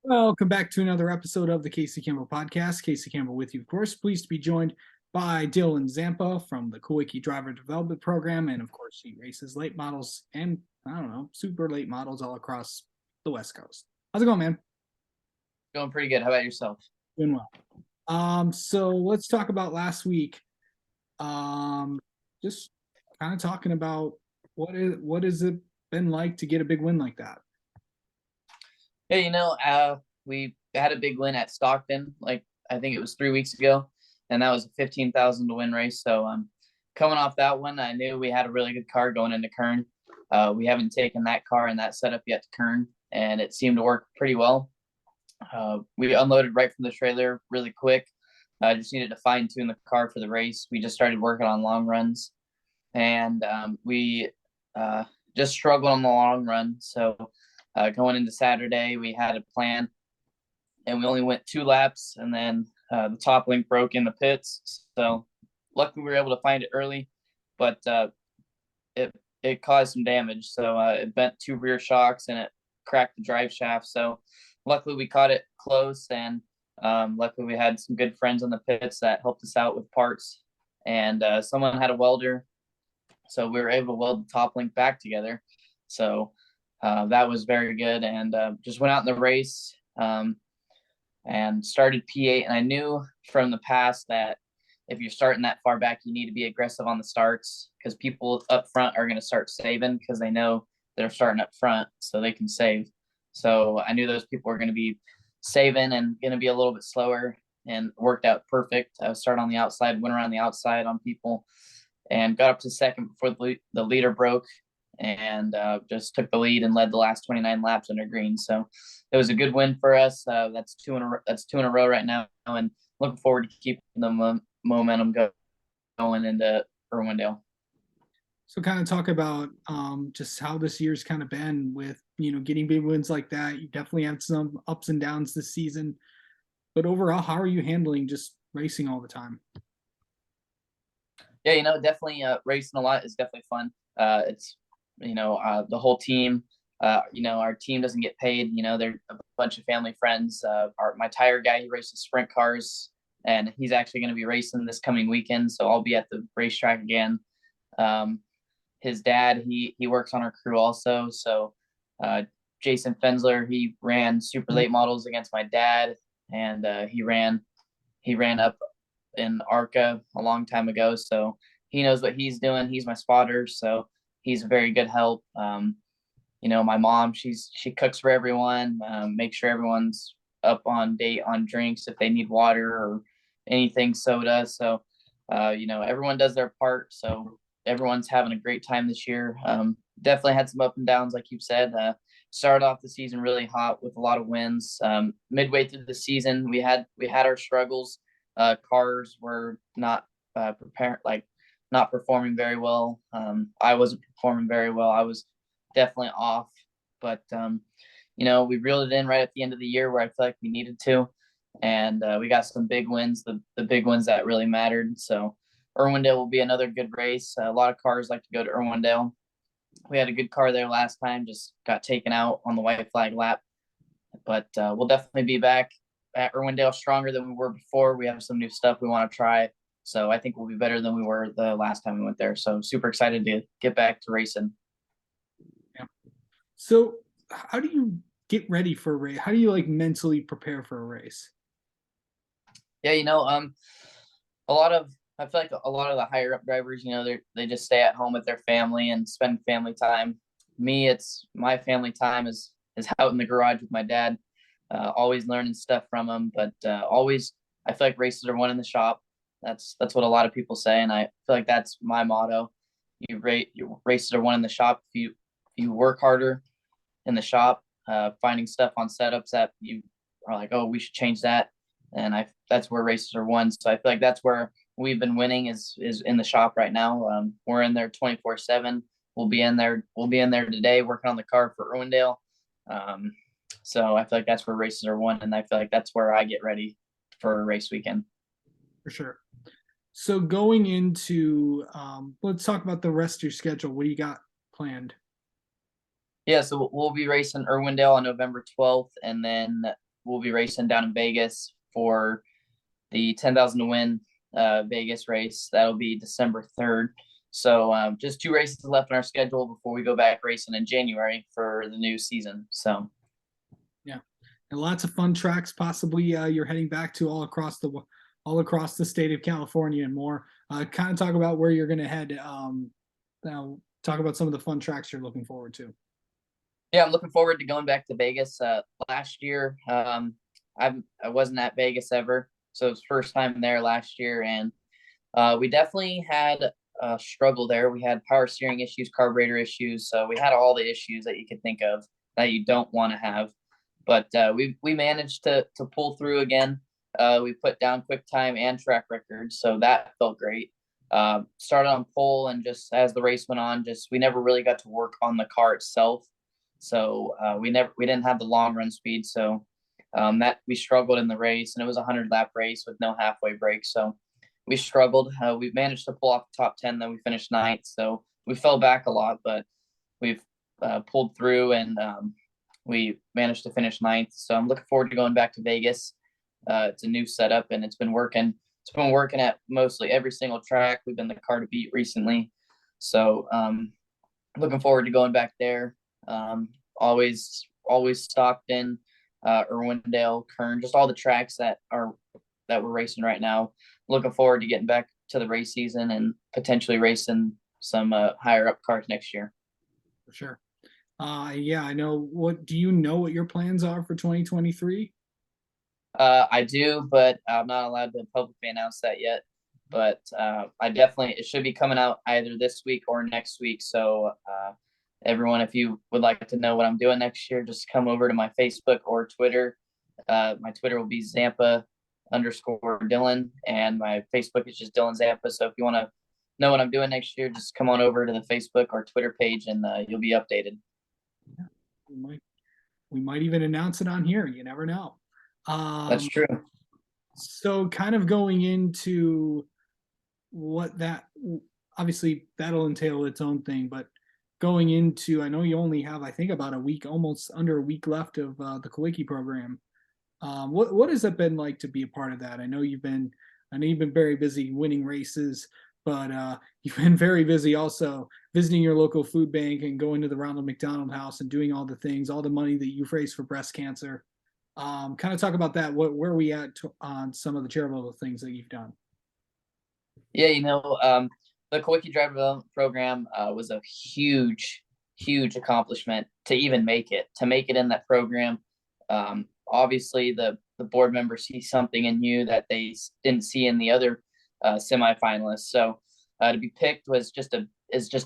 Welcome back to another episode of the Casey Campbell Podcast. Casey Campbell with you, of course. Pleased to be joined by Dylan Zampa from the Kawiki Driver Development Program. And of course, he races late models and, I don't know, super late models all across the West Coast. How's it going, man? Going pretty good. How about yourself? Doing well. So let's talk about last week. Just kind of talking about what has it been like to get a big win like that? We had a big win at Stockton, like I think it was 3 weeks ago, and that was a 15,000 to win race. So coming off that one, I knew we had a really good car going into Kern. We haven't taken that car and that setup yet to Kern, and it seemed to work pretty well. We unloaded right from the trailer really quick. I just needed to fine tune the car for the race. We just started working on long runs, and we just struggled on the long run. So going into Saturday, we had a plan, and we only went 2 laps, and then the top link broke in the pits. So luckily, we were able to find it early, but it caused some damage. So it bent 2 rear shocks, and it cracked the drive shaft. So luckily, we caught it close, and luckily, we had some good friends in the pits that helped us out with parts, and someone had a welder, so we were able to weld the top link back together. So that was very good, and just went out in the race and started P8. And I knew from the past that if you're starting that far back, you need to be aggressive on the starts, because people up front are going to start saving because they know they're starting up front, so they can save. So I knew those people were going to be saving and going to be a little bit slower, and worked out perfect. I started on the outside, went around the outside on people, and got up to second before the leader broke, and just took the lead and led the last 29 laps under green. So it was a good win for us. That's two in a row right now, and looking forward to keeping the momentum going into Irwindale. So kind of talk about just how this year's kind of been with, getting big wins like that. You definitely had some ups and downs this season, but overall, how are you handling just racing all the time? Yeah, definitely racing a lot is definitely fun. It's the whole team. Our team doesn't get paid. They're a bunch of family friends. My tire guy, he races sprint cars, and he's actually going to be racing this coming weekend. So I'll be at the racetrack again. His dad, he works on our crew also. So Jason Fensler, he ran super late models against my dad, and he ran up in ARCA a long time ago. So he knows what he's doing. He's my spotter, so he's a very good help. My mom, she cooks for everyone, make sure everyone's up on date on drinks if they need water or anything soda. So everyone does their part. So everyone's having a great time this year. Definitely had some up and downs, like you said. Started off the season really hot with a lot of wins. Midway through the season, we had our struggles. Cars were not not performing very well. I wasn't performing very well. I was definitely off, but we reeled it in right at the end of the year where I feel like we needed to, and we got some big wins, the big ones that really mattered. So Irwindale will be another good race. A lot of cars like to go to Irwindale. We had a good car there last time, just got taken out on the white flag lap, but we'll definitely be back at Irwindale stronger than we were before. We have some new stuff we want to try, so I think we'll be better than we were the last time we went there. So super excited to get back to racing. Yeah. So how do you get ready for a race? How do you mentally prepare for a race? Yeah, I feel like a lot of the higher up drivers, they just stay at home with their family and spend family time. Me, it's my family time is out in the garage with my dad, always learning stuff from him. But always, I feel like races are won in the shop. That's what a lot of people say, and I feel like that's my motto. Your races are won in the shop. If you work harder in the shop, finding stuff on setups that you are like, oh, we should change that, and that's where races are won. So I feel like that's where we've been winning is in the shop right now. We're in there 24/7. We'll be in there today working on the car for Irwindale. So I feel like that's where races are won, and I feel like that's where I get ready for a race weekend. For sure. So going into, let's talk about the rest of your schedule. What do you got planned? Yeah, so we'll be racing Irwindale on November 12th, and then we'll be racing down in Vegas for the 10,000 to win Vegas race. That'll be December 3rd. So just 2 races left in our schedule before we go back racing in January for the new season. So yeah, and lots of fun tracks. Possibly you're heading back to all across the state of California and more. Kind of talk about where you're going to head. Now talk about some of the fun tracks you're looking forward to. yeah, I'm looking forward to going back to Vegas. Last year, I wasn't at Vegas ever, so it was first time there last year, and we definitely had a struggle there. We had power steering issues, carburetor issues, so we had all the issues that you could think of that you don't want to have. But we managed to pull through again. We put down quick time and track records, so that felt great. Started on pole, and just as the race went on, we never really got to work on the car itself. So we didn't have the long run speed, so that we struggled in the race, and it was a 100-lap race with no halfway break. So we struggled. We managed to pull off the top 10, then we finished 9th. So we fell back a lot, but we've pulled through, and we managed to finish 9th. So I'm looking forward to going back to Vegas. It's a new setup, and it's been working. It's been working at mostly every single track. We've been the car to beat recently. So looking forward to going back there. Always Stockton, Irwindale, Kern, just all the tracks that we're racing right now. Looking forward to getting back to the race season and potentially racing some higher up cars next year. For sure. Yeah, I know. Do you know what your plans are for 2023? I do, but I'm not allowed to publicly announce that yet. But it should be coming out either this week or next week. So everyone, if you would like to know what I'm doing next year, just come over to my Facebook or Twitter. My Twitter will be Zampa_Dylan, and my Facebook is just Dylan Zampa. So if you want to know what I'm doing next year, just come on over to the Facebook or Twitter page, and you'll be updated. Yeah, we might even announce it on here. You never know. That's true. So kind of going into what obviously that'll entail its own thing, but going into, I know you only have, I think, about a week, almost under a week left of the Kawiki program. What has it been like to be a part of that? I know you've been very busy winning races, but you've been very busy also visiting your local food bank and going to the Ronald McDonald House and doing all the things, all the money that you've raised for breast cancer. Kind of talk about that. Where are we at on some of the charitable things that you've done? Yeah, the Kawiki Driver Development Program was a huge accomplishment to even make it in that program. Obviously, the board members see something in you that they didn't see in the other semifinalists. So to be picked is just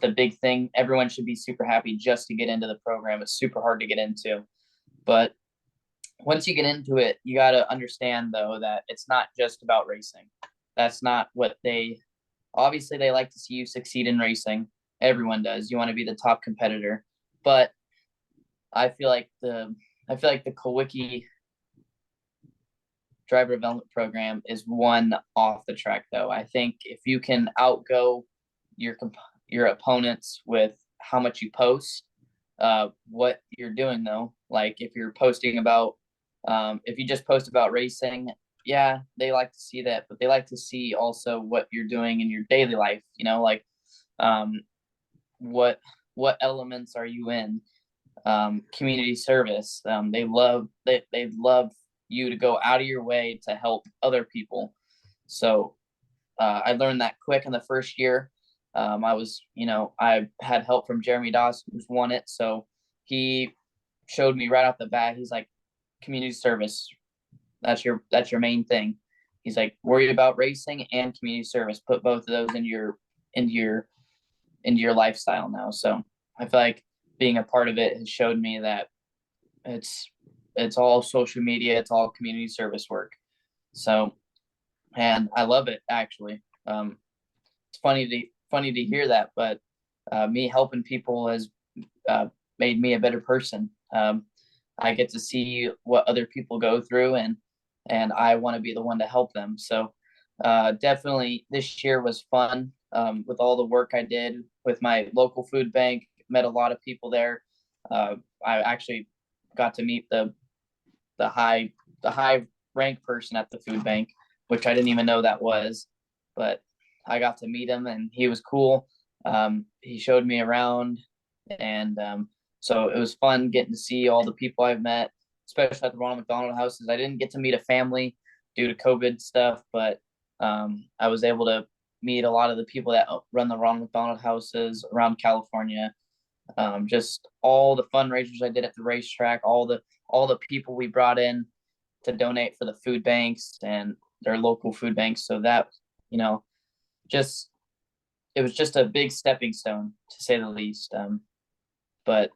a big thing. Everyone should be super happy just to get into the program. It's super hard to get into, but once you get into it, you got to understand though that it's not just about racing. That's not what obviously they like to see you succeed in racing. Everyone does. You want to be the top competitor, but I feel like the Kawiki Driver Development Program is one off the track though. I think if you can outgo your opponents with how much you post, what you're doing though, like if you're posting about if you just post about racing, yeah, they like to see that, but they like to see also what you're doing in your daily life, like what elements are you in, community service. They love you to go out of your way to help other people. So I learned that quick in the first year. I had help from Jeremy Dawson, who's won it, so he showed me right off the bat. He's like, community service, that's your main thing. He's like, worry about racing and community service, put both of those into your lifestyle now. So I feel like being a part of it has showed me that it's all social media, it's all community service work. So, and I love it actually. It's funny to hear that, but me helping people has made me a better person. I get to see what other people go through, and I want to be the one to help them. So definitely this year was fun with all the work I did with my local food bank. Met a lot of people there. I actually got to meet the high the high rank person at the food bank, which I didn't even know that was, but I got to meet him and he was cool. He showed me around, and so it was fun getting to see all the people I've met, especially at the Ronald McDonald houses. I didn't get to meet a family due to COVID stuff, but I was able to meet a lot of the people that run the Ronald McDonald houses around California. Just all the fundraisers I did at the racetrack, all the people we brought in to donate for the food banks and their local food banks. So that, you know, just it was just a big stepping stone to say the least. But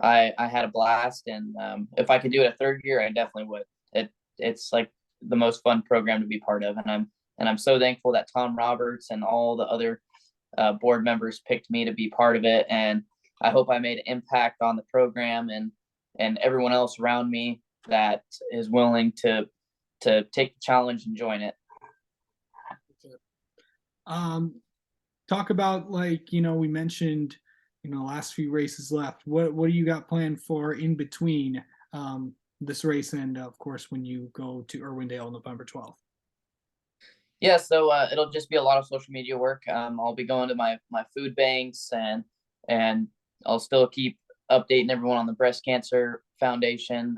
I had a blast, and if I could do it a third year, I definitely would. It's like the most fun program to be part of, and I'm so thankful that Tom Roberts and all the other board members picked me to be part of it, and I hope I made an impact on the program and everyone else around me that is willing to take the challenge and join it. Talk about, like, we mentioned, last few races left. What do you got planned for in between this race and, of course, when you go to Irwindale November 12th? Yeah, so it'll just be a lot of social media work. I'll be going to my food banks, and I'll still keep updating everyone on the breast cancer foundation.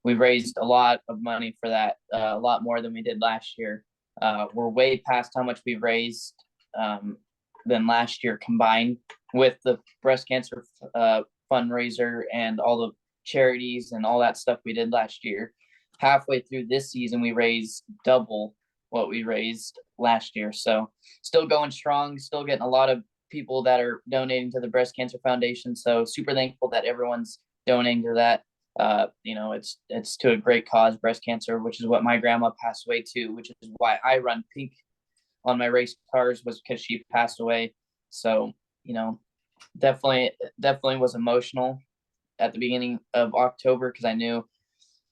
We've raised a lot of money for that, a lot more than we did last year. We're way past how much we've raised than last year combined with the breast cancer fundraiser and all the charities and all that stuff we did last year. Halfway through this season, we raised double what we raised last year. So still going strong, still getting a lot of people that are donating to the breast cancer foundation. So super thankful that everyone's donating to that. It's to a great cause, breast cancer, which is what my grandma passed away to, which is why I run pink on my race cars, was because she passed away. So, definitely was emotional at the beginning of October, because I knew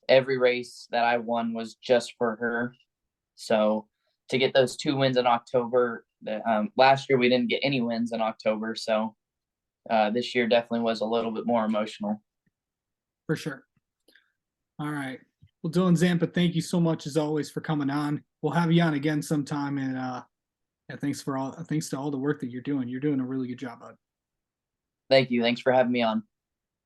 every race that I won was just for her. So to get those 2 wins in October, last year we didn't get any wins in October. So this year definitely was a little bit more emotional. For sure. All right. Well, Dylan Zampa, thank you so much as always for coming on. We'll have you on again sometime. And thanks to all the work that you're doing. You're doing a really good job, bud. Thank you. Thanks for having me on.